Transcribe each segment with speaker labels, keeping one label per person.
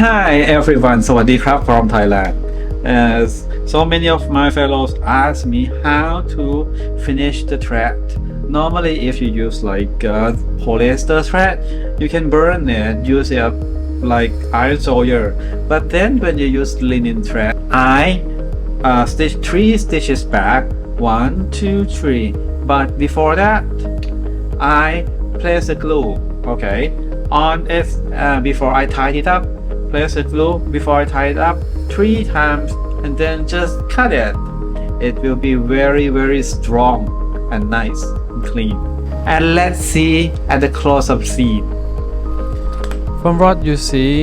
Speaker 1: Hi everyone, สวัสดีครับ from Thailand. As so many of my fellows ask me how to finish the thread. Normally, if you use like polyester thread, you can burn it, use it like iron soldier. But then when you use linen thread, I stitch 3 stitches back, 1, 2, 3. But before that, I place the glue. Okay, on it before I tie it up. Place the glue before I tie it up 3 times and then just cut it. It will be very strong and nice and clean. And let's see at the close-up scene.
Speaker 2: From what you see,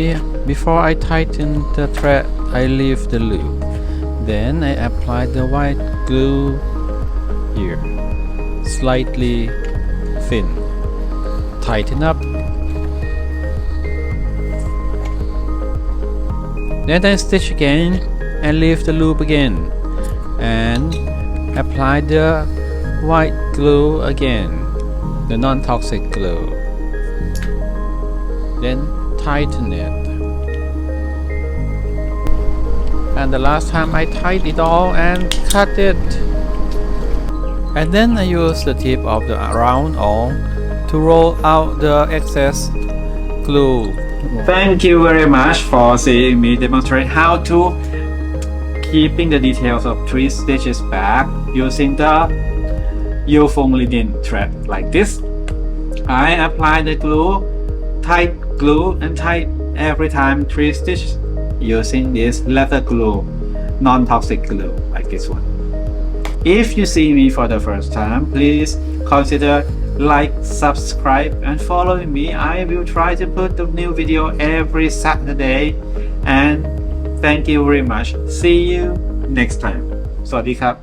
Speaker 2: before I tighten the thread, I leave the loop. Then I apply the white glue here, slightly thin. Tighten up. Then I stitch again and leave the loop again and apply the white glue again, the non-toxic glue. Then tighten it. And the last time I tied it all and cut it. And then I use the tip of the round awl to roll out the excess glue.
Speaker 1: Thank you very much for seeing me demonstrate how to keeping the details of 3 stitches back using the Yufeng linen thread like this. I apply the glue, tight glue and tight every time 3 stitches using this leather glue, non-toxic glue like this one. If you see me for the first time, please consider like, subscribe and following me. I will try to put the new video every Saturday, and thank you very much. See you next time. สวัสดีครับ